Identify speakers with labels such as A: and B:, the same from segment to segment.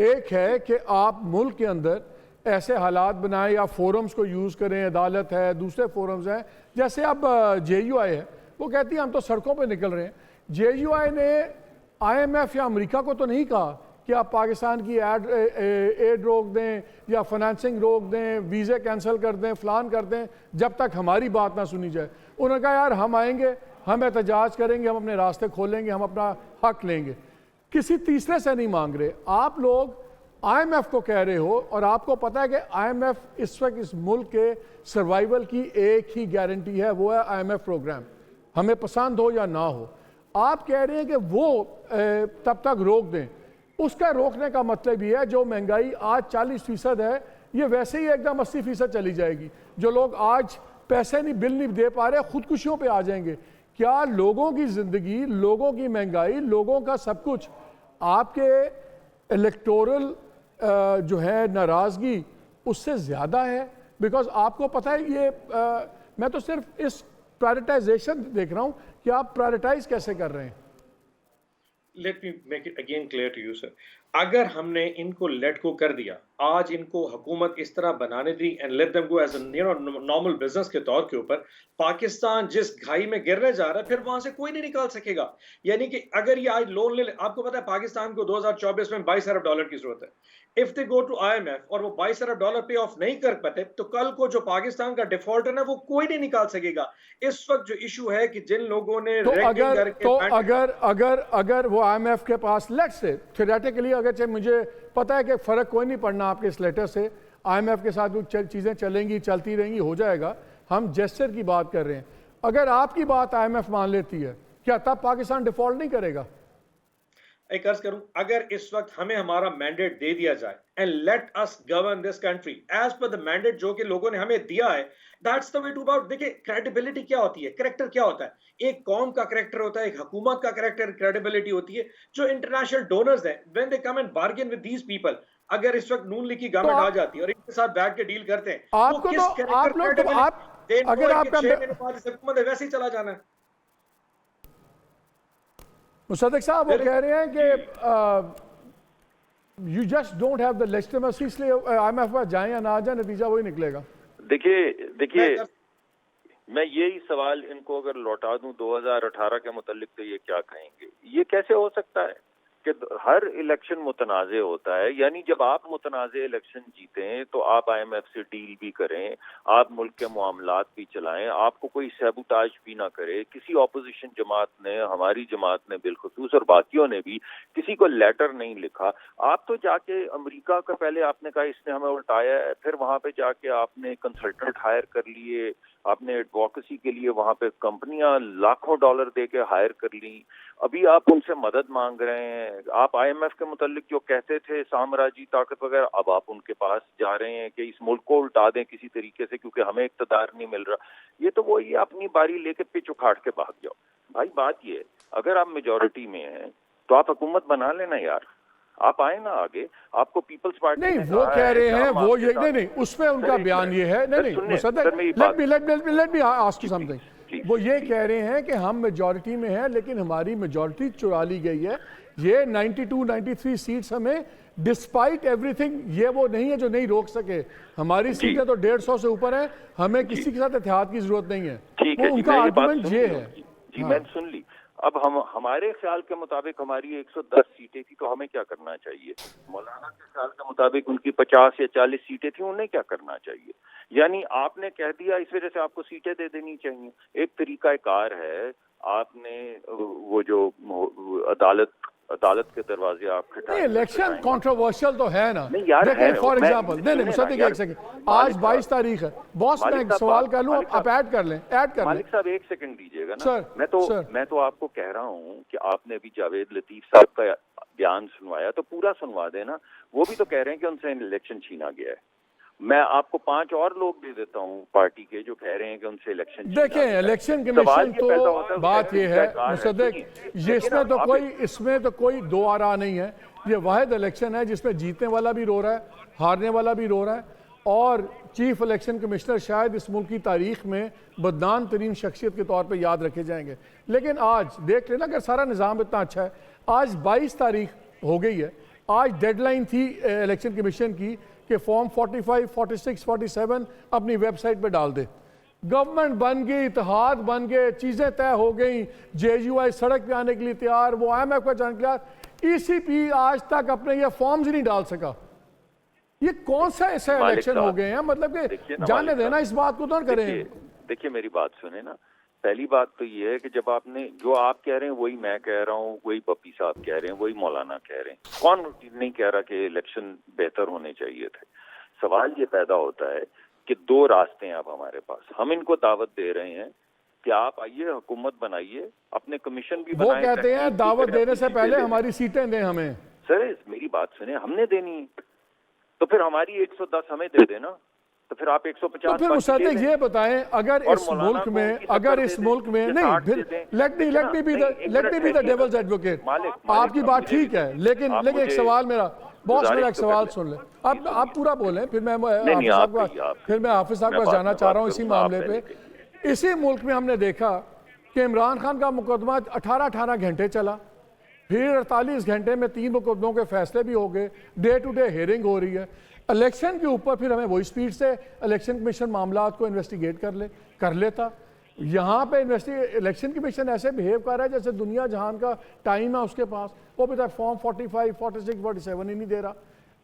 A: ایک ہے کہ آپ ملک کے اندر ایسے حالات بنائیں یا فورمز کو یوز کریں، عدالت ہے، دوسرے فورمز ہیں، جیسے اب جے یو آئی ہے، وہ کہتی ہیں ہم تو سڑکوں پہ نکل رہے ہیں۔ جے یو آئی نے آئی ایم ایف یا امریکہ کو تو نہیں کہا کہ آپ پاکستان کی ایڈ روک دیں یا فنانسنگ روک دیں، ویزے کینسل کر دیں، فلان کر دیں، جب تک ہماری بات نہ سنی جائے۔ انہوں نے کہا یار ہم آئیں گے، ہم احتجاج کریں گے، ہم اپنے راستے کھولیں گے، ہم اپنا حق لیں گے۔ کسی تیسرے سے نہیں مانگ رہے۔ آپ لوگ آئی ایم ایف کو کہہ رہے ہو، اور آپ کو پتہ ہے کہ آئی ایم ایف اس وقت اس ملک کے سروائیول کی ایک ہی گارنٹی ہے، وہ ہے آئی ایم ایف پروگرام، ہمیں پسند ہو یا نہ ہو۔ آپ کہہ رہے ہیں کہ وہ تب تک روک دیں۔ اس کا روکنے کا مطلب یہ ہے جو مہنگائی آج 40% ہے، یہ ویسے ہی ایک دم 80% چلی جائے گی۔ جو لوگ آج پیسے نہیں، بل نہیں دے پا رہے، خودکشیوں پہ آ جائیں گے۔ کیا لوگوں کی زندگی، لوگوں کی مہنگائی، لوگوں کا سب کچھ آپ کے الیکٹورل جو ہے ناراضگی اس سے زیادہ ہے؟ بیکاز آپ کو پتہ ہے یہ میں تو صرف اس پرائرٹائزیشن دیکھ رہا ہوں کہ آپ پرائرٹائز کیسے کر رہے ہیں۔
B: Let me make it again clear to you, sir. اگر ہم نے ان کو لیٹ کو کر دیا، آج ان کو حکومت اس طرح بنانے دی and let them go as a normal business کے طور کے اوپر، پاکستان جس گھائی میں گرنے جا رہا ہے پھر وہاں سے کوئی نہیں نکال سکے گا۔ یعنی کہ اگر یہ آج لون لے لے، آپ کو پتا ہے پاکستان کو 2024 میں $22 ارب کی ضرورت ہے۔ if they go to IMF اور وہ $22 ارب پے آف نہیں کر پاتے تو کل کو جو پاکستان کا ڈیفالٹر ہے وہ کوئی نہیں نکال سکے گا۔ اس وقت جو ایشو ہے کہ جن لوگوں نے
A: اگر وہ آئی ایم ایف کے پاس لیٹ سے تھیوریٹیکلی، اگرچہ مجھے پتہ ہے کہ فرق کوئی نہیں پڑنا آپ کے اس لیٹر سے، آئی ایم ایف کے ساتھ چیزیں چلیں گی، چلتی رہیں گی، ہو جائے گا، ہم جیسچر کی بات کر رہے ہیں۔ اگر آپ کی بات آئی ایم ایف مان لیتی ہے، کیا تب پاکستان ڈیفالٹ نہیں کرے گا؟
B: ایک عرض کروں، اگر اس وقت ہمیں ہمارا مینڈیٹ دے دیا جائے and let us govern this country as per the mandate جو کہ لوگوں نے ہمیں دیا ہے، that's the way to about۔ دیکھیں کریڈیبلٹی کیا ہوتی ہے، کریکٹر کیا ہوتا ہے، ایک قوم کا کریکٹر ہوتا ہے، ایک حکومت کا کریکٹر کریڈیبلٹی ہوتی ہے۔ جو انٹرنیشنل ڈونرز ہیں when they come and bargain with these people، اگر اس وقت نون لیگ کی گورنمنٹ آ جاتی ہے اور ان کے ساتھ بیٹھ کے ڈیل کرتے ہیں، وہ کس کریکٹر اگر آپ کا 6 مہینے بعد اس حکومت ویسے ہی چلا جانا ہے۔
A: مصدق صاحب وہ کہہ رہے ہیں کہ you just don't have the legitimacy، اس لیے آئی ایم ایف پر جائیں یا نہ جائیں نتیجہ وہی نکلے گا۔
C: دیکھیے میں یہی سوال ان کو اگر لوٹا دوں 2018 کے متعلق تو یہ کیا کہیں گے؟ یہ کیسے ہو سکتا ہے کہ ہر الیکشن متنازع ہوتا ہے؟ یعنی جب آپ متنازع الیکشن جیتیں تو آپ آئی ایم ایف سے ڈیل بھی کریں، آپ ملک کے معاملات بھی چلائیں، آپ کو کوئی سیبوتاج بھی نہ کرے۔ کسی اپوزیشن جماعت نے، ہماری جماعت نے بالخصوص اور باقیوں نے بھی کسی کو لیٹر نہیں لکھا۔ آپ تو جا کے امریکہ کا پہلے آپ نے کہا اس نے ہمیں الٹایا ہے، پھر وہاں پہ جا کے آپ نے کنسلٹنٹ ہائر کر لیے، آپ نے ایڈوکیسی کے لیے وہاں پہ کمپنیاں لاکھوں ڈالر دے کے ہائر کر لیں، ابھی آپ ان سے مدد مانگ رہے ہیں۔ آپ آئی ایم ایف کے متعلق جو کہتے تھے سامراجی طاقت وغیرہ، اب آپ ان کے پاس جا رہے ہیں کہ اس ملک کو الٹا دیں کسی طریقے سے کیونکہ ہمیں اقتدار نہیں مل رہا۔ یہ تو وہی اپنی باری لے کے پچ اکھاڑ کے بھاگ جاؤ۔ بھائی بات یہ ہے اگر آپ میجورٹی میں ہیں تو آپ حکومت بنا لینا یار، آپ آئیں نا آگے۔ آپ کو پیپلز پارٹی
A: نہیں وہ کہہ رہے ہیں وہ یہ نہیں اس میں ان کا بیان یہ ہے نہیں مصدق let me ask you something۔ وہ یہ کہہ رہے ہیں کہ ہم میجورٹی میں ہیں لیکن ہماری میجورٹی چرا لی گئی ہے، یہ 92-93 سیٹس ہمیں ڈسپائٹ ایوری تھنگ، یہ وہ نہیں ہے جو نہیں روک سکے۔ ہماری سیٹیں تو 150 سے اوپر ہیں، ہمیں کسی کے ساتھ اتحاد کی ضرورت نہیں ہے۔ وہ ان کا آرگومنٹ یہ ہے۔
C: جی میں نے سن لی۔ اب ہمارے خیال کے مطابق ہماری 110 سیٹیں تھی تو ہمیں کیا کرنا چاہیے؟ مولانا کے خیال کے مطابق ان کی 50 یا 40 سیٹیں تھیں، انہیں کیا کرنا چاہیے؟ یعنی آپ نے کہہ دیا اس وجہ سے آپ کو سیٹیں دے دینی چاہیے۔ ایک طریقہ کار ہے، آپ نے وہ جو عدالت کے دروازے آپ کھٹائیں۔
A: الیکشن کنٹروورشل تو ہے نا، دیکھیں فار ایگزامپل نہیں مصدق ایک سیکنڈ، آج 22 تاریخ ہے، باس میں ایک سوال کر لوں، آپ ایڈ کر لیں۔
C: مالک صاحب ایک سیکنڈ دیجیے گا نا، میں تو آپ کو کہہ رہا ہوں کہ آپ نے بھی جاوید لطیف صاحب کا بیان سنوایا تو پورا سنوا دینا۔ وہ بھی تو کہہ رہے ہیں کہ ان سے الیکشن چھینا گیا ہے۔ میں آپ کو 5 اور لوگ دے دیتا ہوں پارٹی کے جو کہہ رہے ہیں کہ ان سے الیکشن
A: دیکھیں الیکشن کمیشن تو بات یہ ہے مصدق، اس میں تو کوئی دو آراء نہیں ہے، یہ واحد الیکشن ہے جس میں جیتنے والا بھی رو رہا ہے، ہارنے والا بھی رو رہا ہے، اور چیف الیکشن کمشنر شاید اس ملک کی تاریخ میں بدنام ترین شخصیت کے طور پہ یاد رکھے جائیں گے۔ لیکن آج دیکھ لینا اگر سارا نظام اتنا اچھا ہے، آج 22 تاریخ ہو گئی ہے، آج ڈیڈ لائن تھی الیکشن کمیشن کی کہ فارم 45 46 47 اپنی ویب سائٹ پہ ڈال دے. گورنمنٹ بن گئی, اتحاد بن گئے, چیزیں طے ہو گئیں, جے یو آئی سڑک پہ آنے کے لیے تیار, وہ آئی ایم ایف کا جانے کے لیے, ای سی پی آج تک اپنے یہ فارمز نہیں ڈال سکا. یہ کون سا ایسے الیکشن ہو گئے ہیں, مطلب کہ جانے دینا اس بات کو تو کریں.
C: دیکھیے میری بات سنیں نا, پہلی بات تو یہ ہے کہ جب آپ نے جو آپ کہہ رہے ہیں وہی میں کہہ رہا ہوں, وہی پپی صاحب کہہ رہے ہیں, وہی مولانا کہہ رہے ہیں. کون نہیں کہہ رہا کہ الیکشن بہتر ہونے چاہیے تھے. سوال یہ پیدا ہوتا ہے کہ دو راستے ہیں اب ہمارے پاس. ہم ان کو دعوت دے رہے ہیں کہ آپ آئیے, حکومت بنائیے, اپنے کمیشن بھی بنائیں.
A: وہ کہتے ہیں دعوت دینے سے پہلے ہماری سیٹیں دیں ہمیں.
C: سر میری بات سنیں, ہم نے دینی ہے تو پھر ہماری 110 ہمیں دے دینا, تو پھر آپ 150.
A: تو پھر مصدق یہ بتائیں, اگر اس ملک میں نہیں, پھر let me be the devil's advocate. آپ کی بات ٹھیک ہے, لیکن ایک سوال میرا باس, میرا ایک سوال سن لیں. آپ پورا بولیں, پھر میں حافظ صاحب کا جانا چاہ رہا ہوں اسی معاملے پہ. اسی ملک میں ہم نے دیکھا کہ عمران خان کا مقدمہ 18 گھنٹے چلا, پھر 48 گھنٹے میں 3 مقدموں کے فیصلے بھی ہو گئے, ڈے ٹو ڈے ہیئرنگ ہو رہی ہے. الیکشن کے اوپر پھر ہمیں وہی سپیڈ سے الیکشن کمیشن معاملات کو انویسٹیگیٹ کر لیتا. یہاں پہ الیکشن کمیشن ایسے بہیو کر رہا ہے جیسے دنیا جہان کا ٹائم ہے اس کے پاس. وہ بھی فارم 45 46 47 ہی نہیں دے رہا.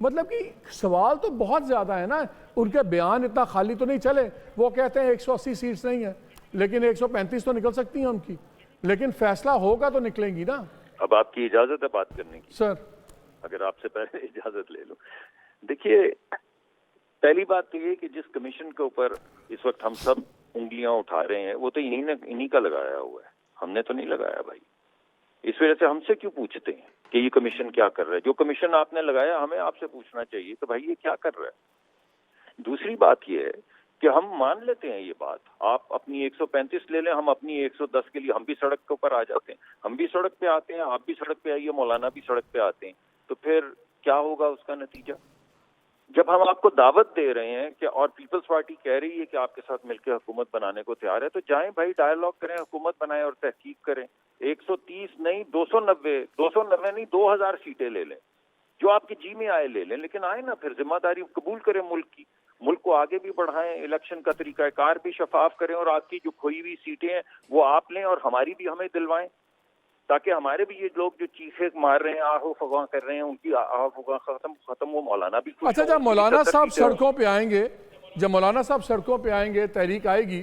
A: مطلب کہ سوال تو بہت زیادہ ہے نا. ان کے بیان اتنا خالی تو نہیں چلے. وہ کہتے ہیں 180 سیٹس نہیں ہیں, لیکن 135 تو نکل سکتی ہیں ان کی, لیکن فیصلہ ہوگا تو نکلیں گی نا.
C: اب آپ کی اجازت ہے بات کرنے کی
A: سر؟
C: اگر آپ سے پہلے اجازت لے لوں. دیکھیے پہلی بات تو یہ کہ جس کمیشن کے اوپر اس وقت ہم سب انگلیاں اٹھا رہے ہیں وہ تو انہی کا لگایا ہوا ہے, ہم نے تو نہیں لگایا بھائی. اس وجہ سے ہم سے کیوں پوچھتے ہیں کہ یہ کمیشن کیا کر رہا ہے؟ جو کمیشن آپ نے لگایا ہمیں آپ سے پوچھنا چاہیے کہ بھائی یہ کیا کر رہا ہے. دوسری بات یہ ہے کہ ہم مان لیتے ہیں یہ بات, آپ اپنی 135 لے لیں, ہم اپنی 110 کے لیے ہم بھی سڑک کے اوپر آ جاتے ہیں. ہم بھی سڑک پہ آتے ہیں, آپ بھی سڑک پہ آئیے, مولانا بھی سڑک پہ آتے ہیں. تو پھر کیا ہوگا اس کا نتیجہ؟ جب ہم آپ کو دعوت دے رہے ہیں کہ اور پیپلز پارٹی کہہ رہی ہے کہ آپ کے ساتھ مل کے حکومت بنانے کو تیار ہے, تو جائیں بھائی ڈائیلاگ کریں, حکومت بنائیں اور تحقیق کریں. 130 نہیں 290 نہیں 2000 سیٹیں لے لیں, جو آپ کی جی میں آئے لے لیں, لیکن آئے نا پھر ذمہ داری قبول کریں ملک کی, ملک کو آگے بھی بڑھائیں, الیکشن کا طریقہ کار بھی شفاف کریں, اور آپ کی جو کھوئی ہوئی سیٹیں ہیں وہ آپ لیں اور ہماری بھی ہمیں دلوائیں, تاکہ ہمارے بھی یہ لوگ جو چیخیں مار رہے ہیں, آہو فغاں کر رہے ہیں, ان کی آہو فغاں ختم, وہ مولانا بھی.
A: اچھا جب مولانا صاحب سڑکوں پہ آئیں گے, تحریک آئے گی,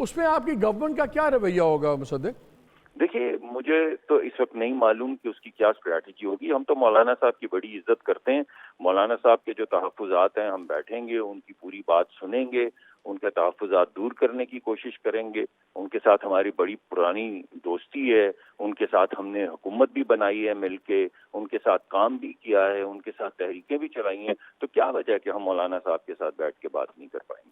A: اس میں آپ کی گورنمنٹ کا کیا رویہ ہوگا مصدق؟
C: دیکھیے مجھے تو اس وقت نہیں معلوم کہ اس کی کیا اسٹریٹجی ہوگی. ہم تو مولانا صاحب کی بڑی عزت کرتے ہیں. مولانا صاحب کے جو تحفظات ہیں ہم بیٹھیں گے, ان کی پوری بات سنیں گے, ان کے تحفظات دور کرنے کی کوشش کریں گے. ان کے ساتھ ہماری بڑی پرانی دوستی ہے, ان کے ساتھ ہم نے حکومت بھی بنائی ہے مل کے, ان کے ساتھ کام بھی کیا ہے, ان کے ساتھ تحریکیں بھی چلائی ہیں. تو کیا وجہ ہے کہ ہم مولانا صاحب کے ساتھ بیٹھ کے بات نہیں کر پائیں گے؟